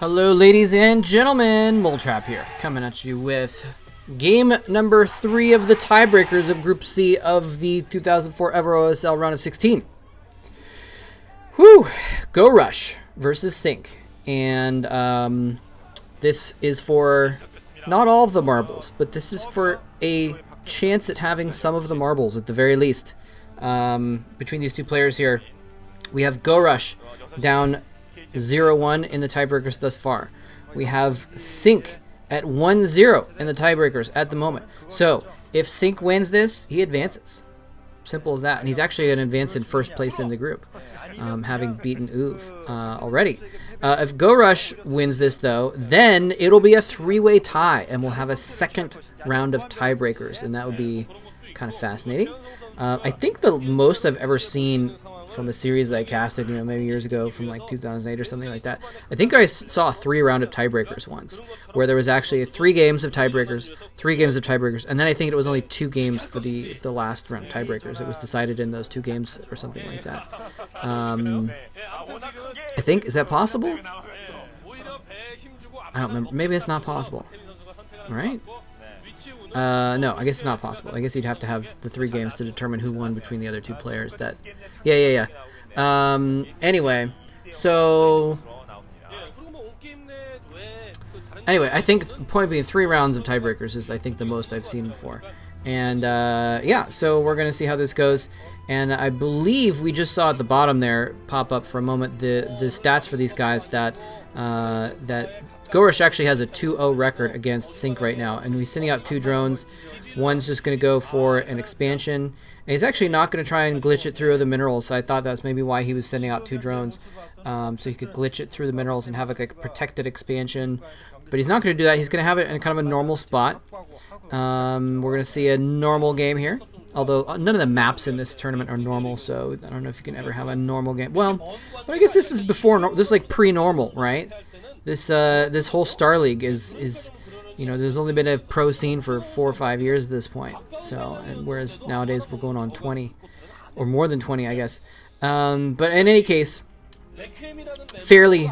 Hello, ladies and gentlemen. Moletrap here, coming at you with game number 3 of the tiebreakers of Group C of the 2004 Ever OSL round of 16. Whew! GoRush versus Sync, and this is for not all of the marbles, but this is for a chance at having some of the marbles at the very least. Between these two players here, we have GoRush down 0-1 in the tiebreakers thus far. We have Sync at 1-0 in the tiebreakers at the moment. So if Sync wins this, he advances. Simple as that. And he's actually going to advance in first place in the group, having beaten Uv already. If GoRush wins this, though, then it'll be a 3-way tie, and we'll have a second round of tiebreakers, and that would be kind of fascinating. I think the most I've ever seen from a series that I casted, maybe years ago, from like 2008 or something like that. I think I saw a 3-round of tiebreakers once, where there was actually 3 games of tiebreakers, 3 games of tiebreakers, and then I think it was only 2 games for the last round of tiebreakers. It was decided in those 2 games or something like that. I think, is that possible? I don't remember. Maybe it's not possible. All right. No, I guess it's not possible. I guess you'd have to have the 3 games to determine who won between the other 2 players. Yeah. Anyway, so I think the point being 3 rounds of tiebreakers is, I think, the most I've seen before. And yeah, so we're gonna see how this goes. And I believe we just saw at the bottom there pop up for a moment the stats for these guys that GoRush actually has a 2-0 record against Sync right now, and he's sending out 2 drones. One's just going to go for an expansion, and he's actually not going to try and glitch it through the minerals, so I thought that's maybe why he was sending out 2 drones, so he could glitch it through the minerals and have like a protected expansion. But he's not going to do that. He's going to have it in kind of a normal spot. We're going to see a normal game here, although none of the maps in this tournament are normal, so I don't know if you can ever have a normal game. Well, but I guess this is before, this is like pre-normal, right? This whole Star League is there's only been a pro scene for 4 or 5 years at this point. So, and whereas nowadays we're going on 20 or more than 20, I guess. But in any case, fairly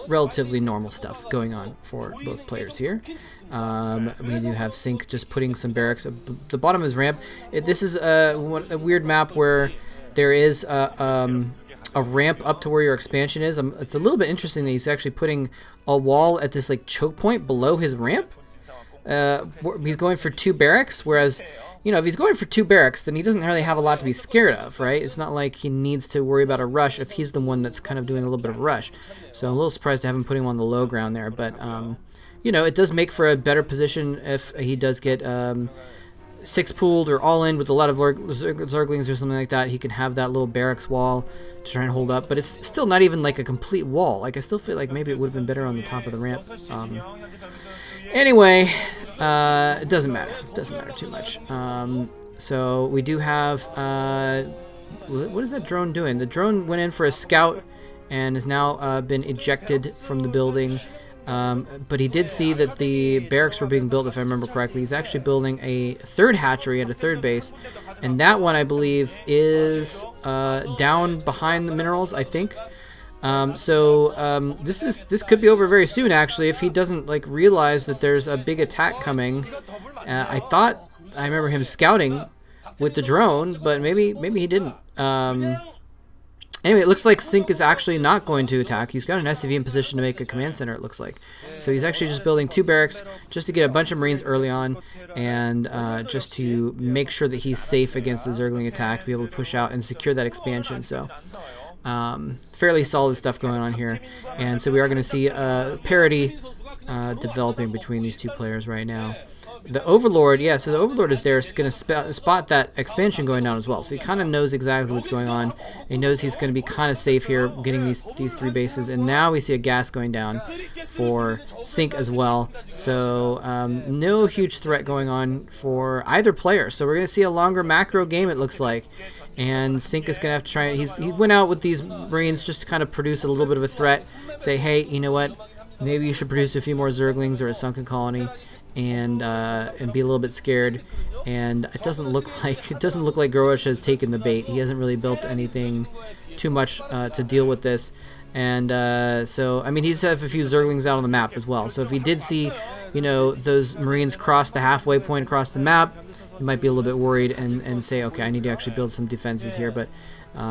relatively normal stuff going on for both players here. We do have Sync just putting some barracks at the bottom of his ramp. This is a weird map where there is a ramp up to where your expansion is. It's a little bit interesting that he's actually putting a wall at this like choke point below his ramp. He's going for 2 barracks, whereas if he's going for 2 barracks, then he doesn't really have a lot to be scared of, right? It's not like he needs to worry about a rush if he's the one that's kind of doing a little bit of rush. So I'm a little surprised to have him putting him on the low ground there, but it does make for a better position if he does get 6 pooled or all in with a lot of Zerglings or something like that. He can have that little barracks wall to try and hold up, but it's still not even like a complete wall. Like, I still feel like maybe it would have been better on the top of the ramp. Anyway, it doesn't matter. It doesn't matter too much. So we do have what is that drone doing? The drone went in for a scout and has now been ejected from the building. But he did see that the barracks were being built, if I remember correctly. He's actually building a 3rd hatchery at a 3rd base, and that one, I believe, is down behind the minerals, I think. This could be over very soon, actually, if he doesn't realize that there's a big attack coming. I remember him scouting with the drone, but maybe he didn't. Anyway, it looks like Sync is actually not going to attack. He's got an SCV in position to make a command center, it looks like. So he's actually just building 2 barracks just to get a bunch of Marines early on, and just to make sure that he's safe against the Zergling attack, to be able to push out and secure that expansion. So fairly solid stuff going on here. And so we are going to see a parity developing between these 2 players right now. The Overlord, yeah, so the Overlord is there, going to spot that expansion going down as well. So he kind of knows exactly what's going on. He knows he's going to be kind of safe here getting these 3 bases. And now we see a gas going down for Sync as well. So no huge threat going on for either player. So we're going to see a longer macro game, it looks like. And Sync is going to have to try. He went out with these Marines just to kind of produce a little bit of a threat. Say, hey, you know what? Maybe you should produce a few more Zerglings or a Sunken Colony. And be a little bit scared, and it doesn't look like GoRush has taken the bait. He hasn't really built anything too much to deal with this. And so, I mean, he's have a few Zerglings out on the map as well. So if he did see, you know, those Marines cross the halfway point across the map, he might be a little bit worried and say, okay, I need to actually build some defenses here. But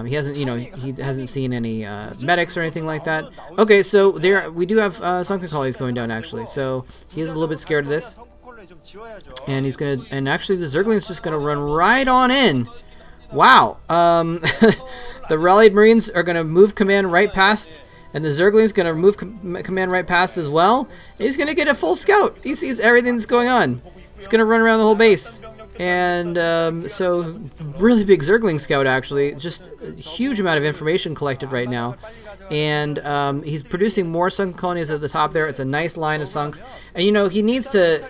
he hasn't, you know, he hasn't seen any medics or anything like that. Okay, so there we do have sunken colonies going down actually. So he is a little bit scared of this, and he's gonna, and actually the Zergling's just gonna run right on in. Wow. The rallied Marines are going to move command right past, and the Zergling's going to move command right past as well. He's going to get a full scout. He sees everything that's going on. He's going to run around the whole base. And so, really big Zergling scout, actually. Just a huge amount of information collected right now. And he's producing more sunken colonies at the top there. It's a nice line of sunks. And, you know, he needs to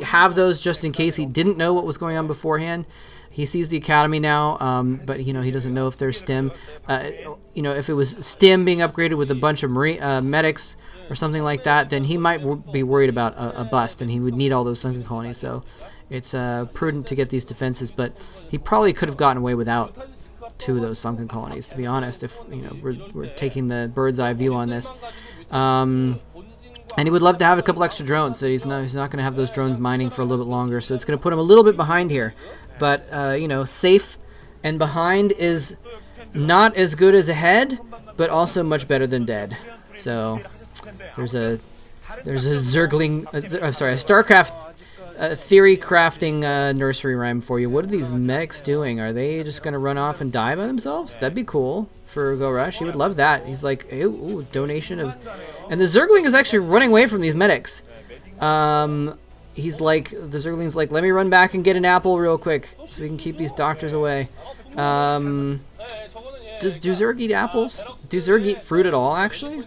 have those just in case he didn't know what was going on beforehand. He sees the academy now, but you know he doesn't know if there's stim. You know, if it was stim being upgraded with a bunch of medics or something like that, then he might be worried about a bust, and he would need all those sunken colonies. So it's prudent to get these defenses, but he probably could have gotten away without 2 of those sunken colonies, to be honest. If you know we're taking the bird's eye view on this. And he would love to have a couple extra drones. So he's not going to have those drones mining for a little bit longer. So it's going to put him a little bit behind here. But, you know, safe and behind is not as good as ahead, but also much better than dead. So there's a Zergling, I'm sorry, a StarCraft theory crafting nursery rhyme for you. What are these medics doing? Are they just going to run off and die by themselves? That'd be cool for GoRush. He would love that. He's like, ooh, donation of... And the Zergling is actually running away from these medics. He's like, the Zergling's like, let me run back and get an apple real quick so we can keep these doctors away. Do Zerg eat apples? Do Zerg eat fruit at all, actually?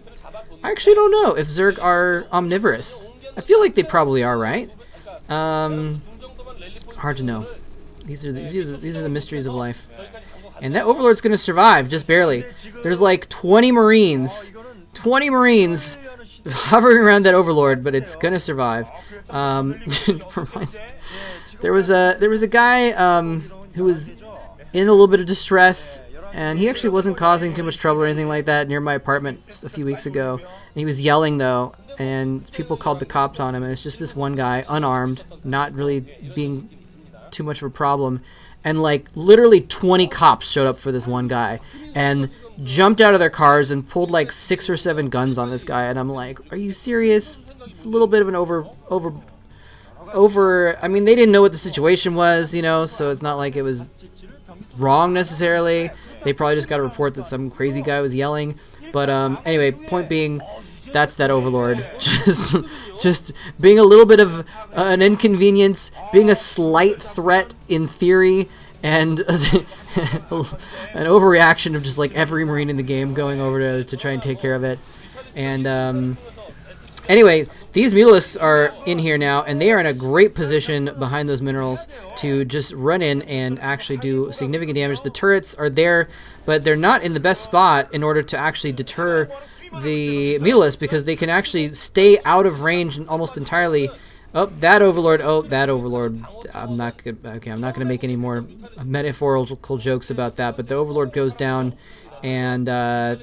I actually don't know if Zerg are omnivorous. I feel like they probably are, right? Hard to know. These are the mysteries of life. And that Overlord's gonna survive, just barely. There's like 20 Marines. 20 Marines hovering around that Overlord, but it's gonna survive. There was a guy who was in a little bit of distress, and he actually wasn't causing too much trouble or anything like that near my apartment a few weeks ago. And he was yelling though, and people called the cops on him. And it's just this one guy, unarmed, not really being too much of a problem, and like literally 20 cops showed up for this one guy and jumped out of their cars and pulled like 6 or 7 guns on this guy. And I'm like, are you serious? It's a little bit of an over. I mean, they didn't know what the situation was, you know, so it's not like it was wrong necessarily. They probably just got a report that some crazy guy was yelling. But anyway, point being, that's that Overlord. just being a little bit of an inconvenience, being a slight threat in theory, and an overreaction of just like every Marine in the game going over to try and take care of it. And anyway, these mutalisks are in here now, and they are in a great position behind those minerals to just run in and actually do significant damage. The turrets are there, but they're not in the best spot in order to actually deter the mutalisks, because they can actually stay out of range almost entirely. Oh, that Overlord. Oh, that Overlord. I'm not gonna make any more metaphorical jokes about that, but the Overlord goes down. And,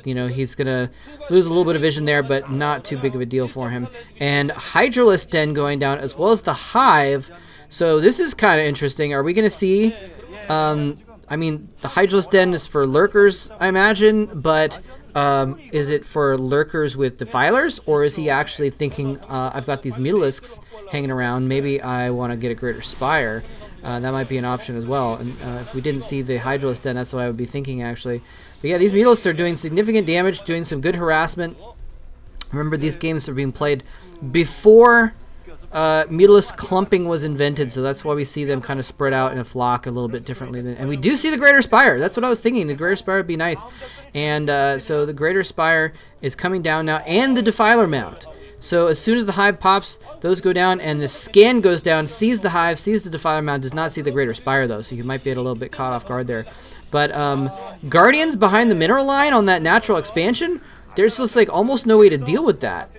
you know, he's going to lose a little bit of vision there, but not too big of a deal for him. And Hydralisk Den going down, as well as the Hive. So this is kind of interesting. Are we going to see... I mean, the Hydralisk Den is for lurkers, I imagine, but is it for lurkers with defilers? Or is he actually thinking, I've got these mutalisks hanging around, maybe I want to get a greater spire? That might be an option as well. And if we didn't see the Hydralisk Den, that's what I would be thinking, actually. But yeah, these mutalisks are doing significant damage, doing some good harassment. Remember, these games are being played before mutalisk clumping was invented, so that's why we see them kind of spread out in a flock a little bit differently. And we do see the Greater Spire. That's what I was thinking. The Greater Spire would be nice. And so the Greater Spire is coming down now, and the Defiler Mount. So as soon as the Hive pops, those go down, and the scan goes down, sees the Hive, sees the Defiler Mount, does not see the Greater Spire, though, so you might be a little bit caught off guard there. But Guardians behind the mineral line on that natural expansion, there's just like almost no way to deal with that.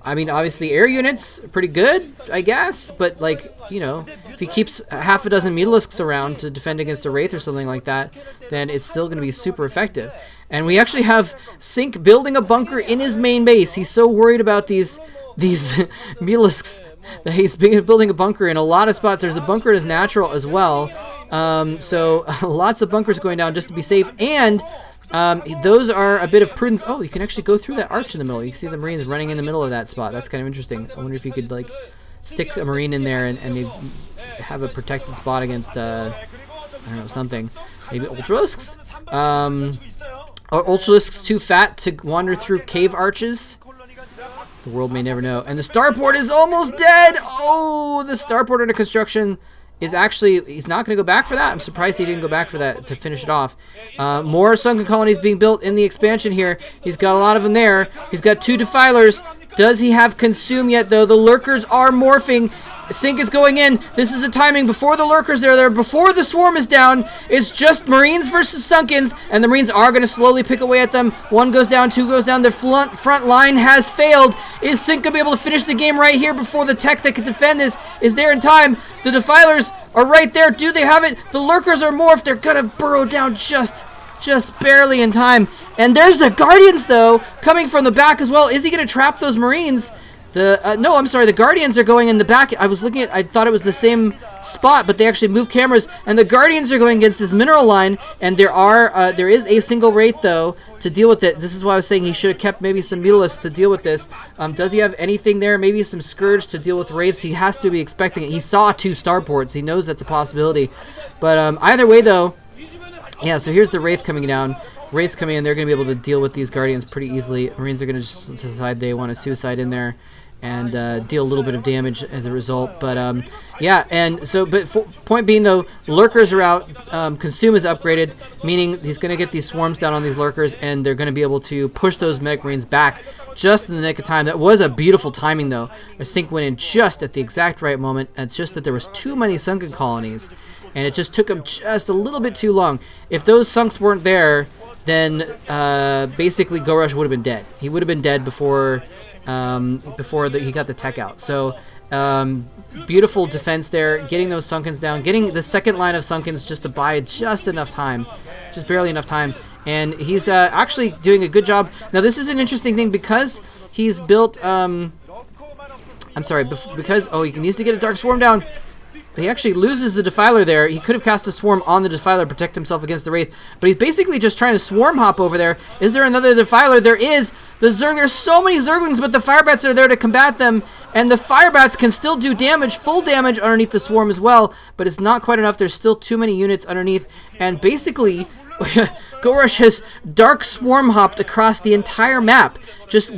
I mean, obviously air units, pretty good, I guess. But, like, you know, if he keeps half a dozen Mutalisks around to defend against a Wraith or something like that, then it's still going to be super effective. And we actually have Sync building a bunker in his main base. He's so worried about these Mutalisks that he's building a bunker in a lot of spots. There's a bunker in his natural as well. So lots of bunkers going down just to be safe. And those are a bit of prudence. Oh, you can actually go through that arch in the middle. You can see the Marines running in the middle of that spot. That's kind of interesting. I wonder if you could, like, stick a Marine in there and they have a protected spot against, I don't know, something. Maybe Ultralisks? Are Ultralisks too fat to wander through cave arches? The world may never know. And the starport is almost dead! Oh, the starport under construction is actually, he's not going to go back for that. I'm surprised he didn't go back for that to finish it off. More sunken colonies being built in the expansion here. He's got a lot of them there. He's got 2 defilers. Does he have consume yet, though? The lurkers are morphing. Sync is going in. This is the timing before the lurkers are there, before the swarm is down. It's just Marines versus Sunkens, and the Marines are going to slowly pick away at them. 1 goes down, 2 goes down. The front line has failed. Is Sync going to be able to finish the game right here before the tech that could defend this is there in time? The defilers are right there. Do they have it? The lurkers are morphed. They're going to burrow down just barely in time. And there's the Guardians, though, coming from the back as well. Is he going to trap those Marines? No, I'm sorry, the Guardians are going in the back. I was looking at, I thought it was the same spot, but they actually moved cameras, and the Guardians are going against this mineral line, and there is a single Wraith, though, to deal with it. This is why I was saying he should have kept maybe some Mutalisks to deal with this. Does he have anything there? Maybe some Scourge to deal with Wraiths? He has to be expecting it. He saw 2 starports. He knows that's a possibility. But either way, though, yeah, so here's the Wraith coming down. Wraiths coming in, they're going to be able to deal with these Guardians pretty easily. Marines are going to just decide they want to suicide in there and deal a little bit of damage as a result. But yeah, and so, but point being, though, lurkers are out. Consume is upgraded, meaning he's going to get these swarms down on these lurkers, and they're going to be able to push those medic Marines back just in the nick of time. That was a beautiful timing, though. Our Sync went in just at the exact right moment. And it's just that there was too many sunken colonies, and it just took him just a little bit too long. If those sunks weren't there, then basically GoRush would have been dead. He would have been dead before he got the tech out. So beautiful defense there, getting those Sunkens down, getting the second line of Sunkens just to buy just enough time, just barely enough time. And he's actually doing a good job. Now this is an interesting thing because he's built, I'm sorry, because, oh, he needs to get a Dark Swarm down. He actually loses the Defiler there. He could have cast a Swarm on the Defiler to protect himself against the Wraith, but he's basically just trying to Swarm hop over there. Is there another Defiler? There is. There's so many Zerglings, but the Firebats are there to combat them, and the Firebats can still do damage, full damage underneath the Swarm as well, but it's not quite enough. There's still too many units underneath, and basically GoRush has Dark Swarm hopped across the entire map, just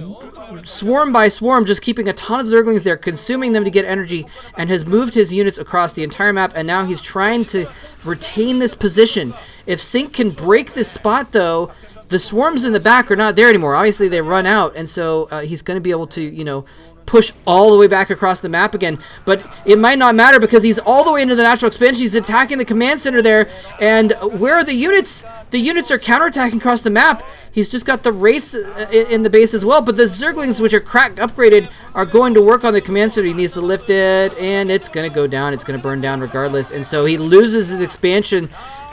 swarm by swarm, just keeping a ton of Zerglings there, consuming them to get energy, and has moved his units across the entire map, and now he's trying to retain this position. If Sync can break this spot, though, the swarms in the back are not there anymore. Obviously, they run out, and so he's going to be able to, you know, push all the way back across the map again. But it might not matter because he's all the way into the natural expansion. He's attacking the command center there, and where are the units? The units are counterattacking across the map. He's just got the Wraiths in the base as well, but the Zerglings, which are cracked, upgraded, are going to work on the command center. He needs to lift it, and it's going to go down. It's going to burn down regardless, and so he loses his expansion.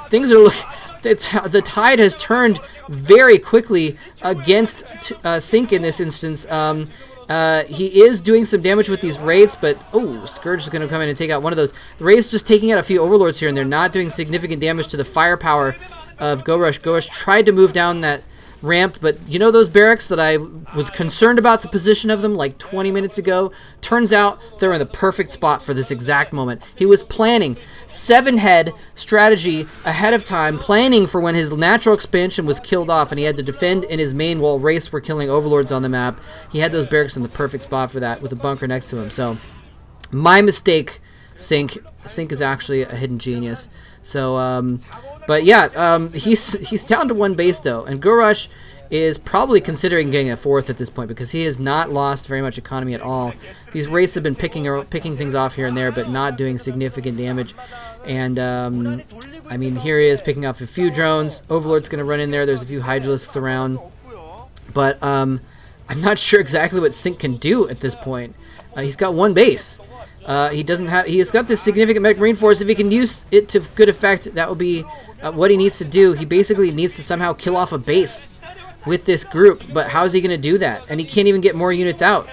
Things are looking... The tide has turned very quickly against Sync in this instance. He is doing some damage with these Wraiths, but oh, Scourge is going to come in and take out one of those. The Wraiths just taking out a few Overlords here, and they're not doing significant damage to the firepower of GoRush. GoRush tried to move down that ramp, but you know those barracks that I was concerned about the position of them like 20 minutes ago? Turns out they're in the perfect spot for this exact moment. He was planning 7-head strategy ahead of time, planning for when his natural expansion was killed off and he had to defend in his main while Wraiths were killing Overlords on the map. He had those barracks in the perfect spot for that with a bunker next to him. So my mistake, Sync. Sync is actually a hidden genius. So but yeah, he's down to 1 base though, and GoRush is probably considering getting a 4th at this point because he has not lost very much economy at all. These Wraiths have been picking things off here and there, but not doing significant damage. And I mean, here he is picking off a few drones. Overlord's going to run in there. There's a few Hydralisks around, but I'm not sure exactly what Sync can do at this point. He's got one base. He doesn't have. He has got this significant Mech Marine Force. If he can use it to good effect, that will be what he needs to do. He basically needs to somehow kill off a base with this group. But how is he going to do that? And he can't even get more units out.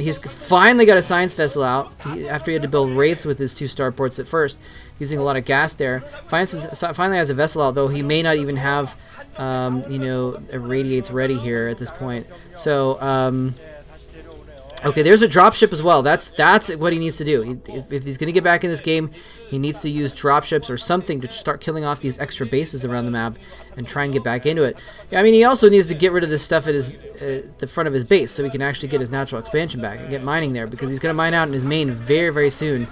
He's finally got a science vessel out after he had to build wraiths with his 2 starports at first, using a lot of gas there. Finally has a vessel out, though he may not even have, you know, irradiates ready here at this point. So, okay, there's a dropship as well. That's what he needs to do. If he's going to get back in this game, he needs to use dropships or something to start killing off these extra bases around the map and try and get back into it. I mean, he also needs to get rid of this stuff at his the front of his base so he can actually get his natural expansion back and get mining there, because he's going to mine out in his main very, very soon.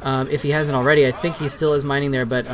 If he hasn't already. I think he still is mining there, but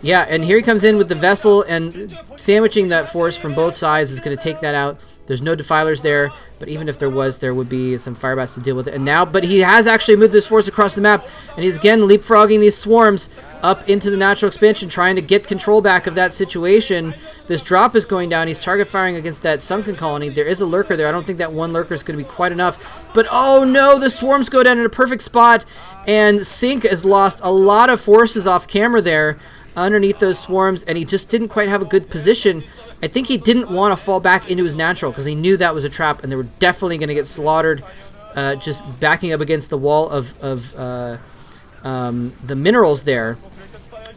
yeah, and here he comes in with the vessel, and sandwiching that force from both sides is going to take that out. There's no defilers there, but even if there was, there would be some firebats to deal with it. And now, but he has actually moved this force across the map, and he's again leapfrogging these swarms up into the natural expansion, trying to get control back of that situation. This drop is going down. He's target firing against that sunken colony. There is a lurker there. I don't think that one lurker is going to be quite enough. But oh no, the swarms go down in a perfect spot, and Sync has lost a lot of forces off camera there underneath those swarms, and he just didn't quite have a good position. I think he didn't want to fall back into his natural because he knew that was a trap, and they were definitely going to get slaughtered just backing up against the wall of the minerals there.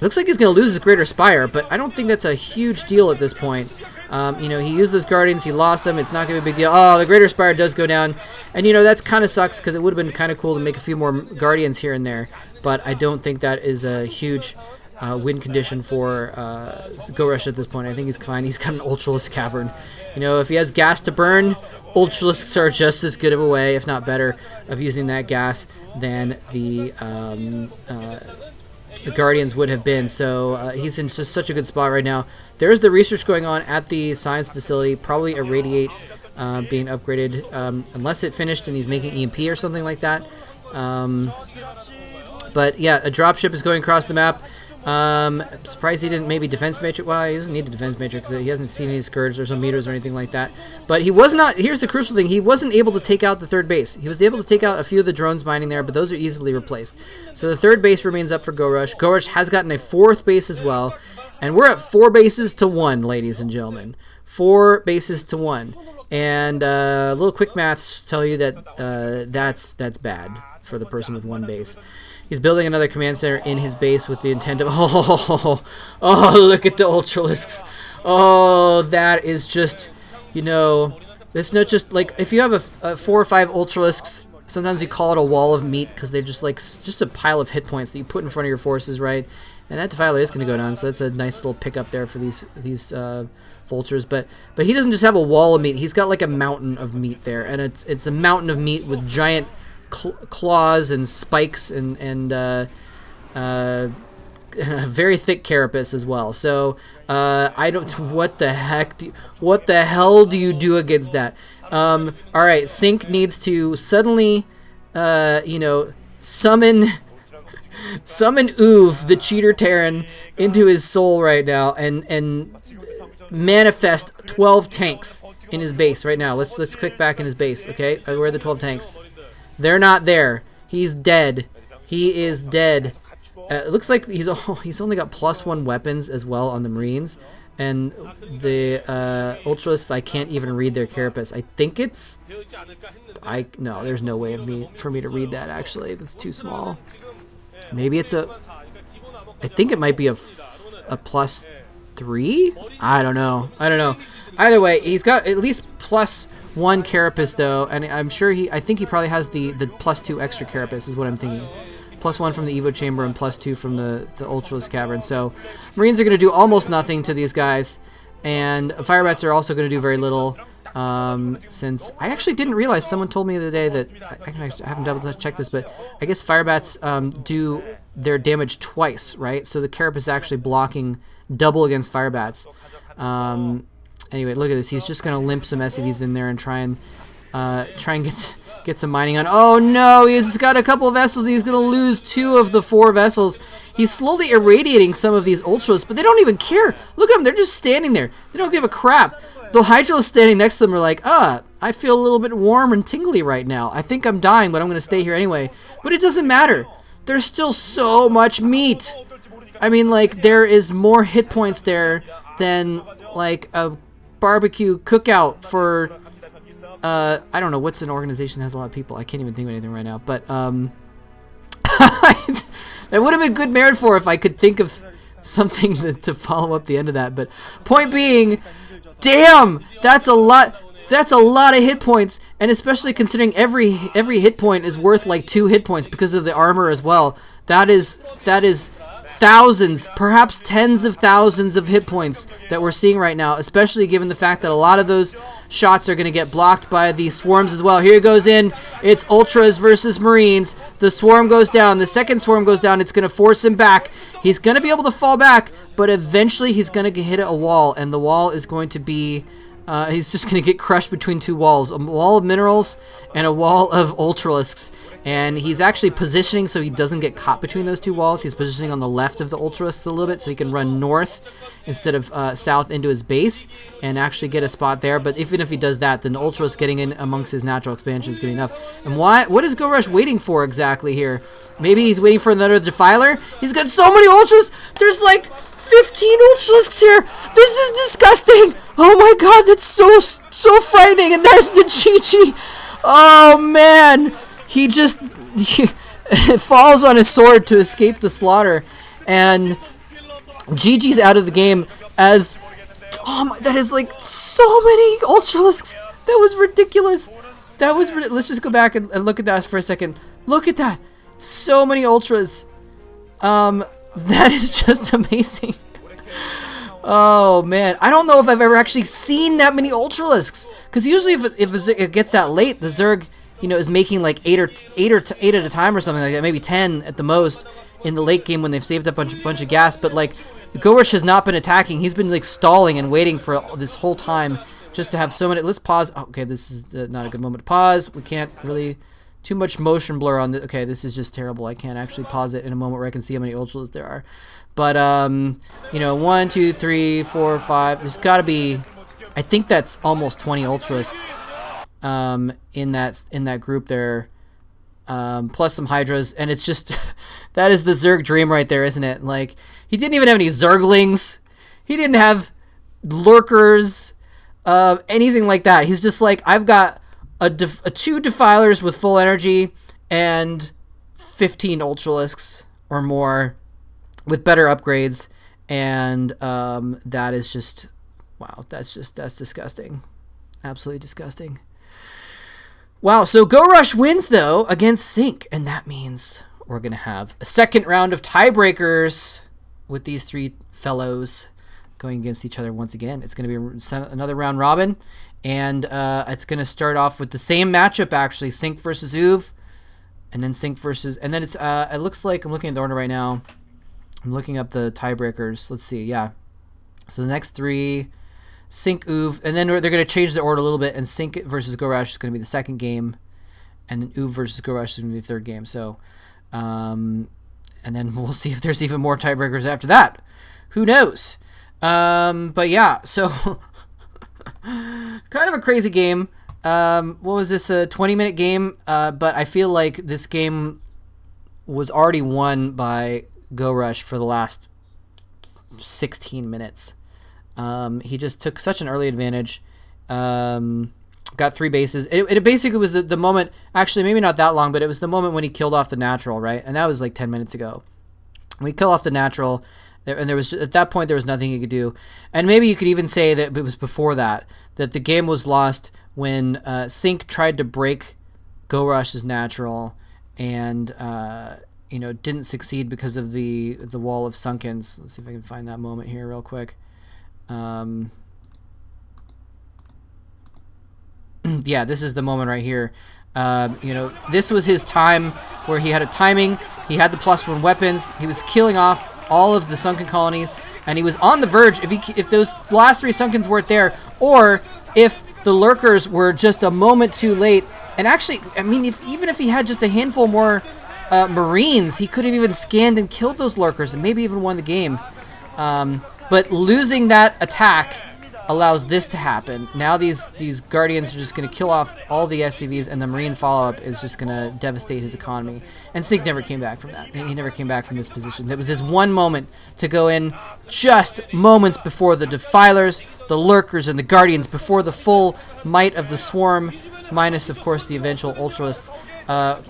Looks like he's going to lose his Greater Spire, but I don't think that's a huge deal at this point. You know, he used those Guardians, he lost them, it's not going to be a big deal. Oh, the Greater Spire does go down, and you know, that kind of sucks because it would have been kind of cool to make a few more Guardians here and there, but I don't think that is a huge win condition for GoRush at this point. I think he's fine. He's got an Ultralisk Cavern. You know, if he has gas to burn, Ultralisks are just as good of a way, if not better, of using that gas than the Guardians would have been. So he's in just such a good spot right now. There's the research going on at the science facility, probably Irradiate being upgraded, unless it finished and he's making EMP or something like that. But yeah, a dropship is going across the map. I'm surprised he didn't maybe defense matrix. Well, he doesn't need a defense matrix because he hasn't seen any Scourge or some meters or anything like that. But he was not, here's the crucial thing, he wasn't able to take out the third base. He was able to take out a few of the drones mining there, but those are easily replaced. So the third base remains up for GoRush. GoRush has gotten a 4th base as well. And we're at 4 bases to 1, ladies and gentlemen. 4 bases to 1. And little quick maths tell you that that's bad for the person with 1 base. He's building another command center in his base with the intent of, oh, look at the Ultralisks. Oh, that is just, you know, it's not just, like, if you have a 4 or 5 Ultralisks, sometimes you call it a wall of meat because they're just, like, just a pile of hit points that you put in front of your forces, right? And that Defiler is going to go down, so that's a nice little pickup there for these vultures. But he doesn't just have a wall of meat. He's got, like, a mountain of meat there, and it's a mountain of meat with giant claws and spikes and very thick carapace as well. So I don't. What the hell do you do against that? All right, Sync needs to suddenly, you know, summon Uv, the cheater Terran, into his soul right now and manifest 12 tanks in his base right now. Let's click back in his base. Okay, where are the 12 tanks? They're not there. He's dead. He is dead. It looks like he's only got +1 weapons as well on the Marines, and the Ultralists, I can't even read their carapace. I think it's no. There's no way for me to read that. Actually, that's too small. Maybe it's a. I think it might be a +3. I don't know. Either way, he's got at least +1 carapace though, and I'm sure I think he probably has the +2 extra carapace is what I'm thinking. +1 from the Evo chamber and +2 from the Ultralisk Cavern. So Marines are going to do almost nothing to these guys, and Firebats are also going to do very little. Since I actually didn't realize, someone told me the other day that I haven't double checked this, but I guess Firebats do their damage twice, right? So the carapace is actually blocking double against Firebats. Anyway, look at this. He's just gonna limp some SCVs in there and try and get some mining on. Oh no, he's got a couple of vessels. He's gonna lose 2 of the 4 vessels. He's slowly irradiating some of these Ultras, but they don't even care. Look at them. They're just standing there. They don't give a crap. the Hydrals standing next to them are like, I feel a little bit warm and tingly right now. I think I'm dying, but I'm going to stay here anyway. But it doesn't matter. There's still so much meat. I mean, like, there is more hit points there than, like, a barbecue cookout for, I don't know, what's an organization that has a lot of people? I can't even think of anything right now. But, that would have been good merit for if I could think of something to follow up the end of that. But point being, damn, that's a lot. That's a lot of hit points, and especially considering every hit point is worth like 2 hit points because of the armor as well. That is thousands, perhaps tens of thousands of hit points that we're seeing right now, especially given the fact that a lot of those shots are going to get blocked by the swarms as well. Here it goes in. It's Ultras versus Marines. The swarm goes down. The second swarm goes down. It's going to force him back. He's going to be able to fall back, but eventually he's going to hit a wall, and the wall is going to be... he's just going to get crushed between 2 walls. A wall of minerals and a wall of Ultralisks. And he's actually positioning so he doesn't get caught between those 2 walls. He's positioning on the left of the Ultralisks a little bit so he can run north instead of south into his base and actually get a spot there. But even if he does that, then the Ultralisk getting in amongst his natural expansion is good enough. And what is GoRush waiting for exactly here? Maybe he's waiting for another Defiler? He's got so many Ultras! There's like 15 Ultralisks here! This is disgusting! Oh my god, that's so frightening! And there's the GG! Oh man! He just falls on his sword to escape the slaughter, and GG's out of the game as... Oh my, that is like so many Ultralisks! That was ridiculous! That was Let's just go back and look at that for a second. Look at that! So many Ultras! That is just amazing. Oh man, I don't know if I've ever actually seen that many Ultralisks, because usually if it gets that late, the Zerg, you know, is making like 8 at a time or something like that, maybe 10 at the most in the late game when they've saved up a bunch of gas. But like GoRush has not been attacking; he's been like stalling and waiting for this whole time just to have so many. Let's pause. Oh, okay, this is not a good moment to pause. We can't really. Too much motion blur on the... Okay, this is just terrible. I can't actually pause it in a moment where I can see how many Ultras there are. But, you know, 1, 2, 3, 4, 5... There's got to be... I think that's almost 20 Ultralisks in that group there. Plus some Hydras. And it's just... that is the Zerg dream right there, isn't it? Like, he didn't even have any Zerglings. He didn't have Lurkers. Anything like that. He's just like, I've got... 2 Defilers with full energy and 15 Ultralisks or more with better upgrades, and that is just, wow, that's disgusting. Absolutely disgusting. Wow, so GoRush wins though against Sync, and that means we're gonna have a second round of tiebreakers with these 3 fellows going against each other once again. It's gonna be another round robin. And it's going to start off with the same matchup, actually. Sync versus Uv. And then Sync versus... And then it's... it looks like... I'm looking at the order right now. I'm looking up the tiebreakers. Let's see. Yeah. So the next 3... Sync, Uv. And then they're going to change the order a little bit. And Sync versus GoRush is going to be the second game. And then Uv versus GoRush is going to be the third game. So... and then we'll see if there's even more tiebreakers after that. Who knows? But yeah. So... kind of a crazy game. What was this, a 20-minute game? But I feel like this game was already won by GoRush for the last 16 minutes. He just took such an early advantage. Got 3 bases. It basically was the moment, actually maybe not that long, but it was the moment when he killed off the natural, right? And that was like 10 minutes ago. When he killed off the natural... And there was, at that point, there was nothing he could do. And maybe you could even say that it was before that the game was lost when Sync tried to break GoRush's natural and, you know, didn't succeed because of the wall of Sunkens. Let's see if I can find that moment here real quick. Yeah, this is the moment right here. You know, this was his time where he had a timing. He had the +1 weapons. He was killing off all of the sunken colonies, and he was on the verge if those last 3 Sunkens weren't there, or if the Lurkers were just a moment too late. And actually, I mean, even if he had just a handful more Marines, he could have even scanned and killed those Lurkers and maybe even won the game. But losing that attack allows this to happen. Now these Guardians are just going to kill off all the SCVs, and the Marine follow-up is just going to devastate his economy. And Snake never came back from that. He never came back from this position. It was his one moment to go in just moments before the Defilers, the Lurkers, and the Guardians, before the full might of the Swarm, minus, of course, the eventual Ultralists,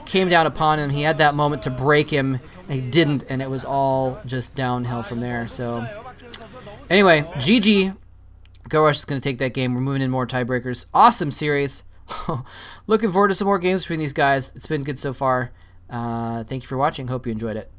came down upon him. He had that moment to break him, and he didn't, and it was all just downhill from there. So, anyway, GG. GoRush is going to take that game. We're moving in more tiebreakers. Awesome series. Looking forward to some more games between these guys. It's been good so far. Thank you for watching. Hope you enjoyed it.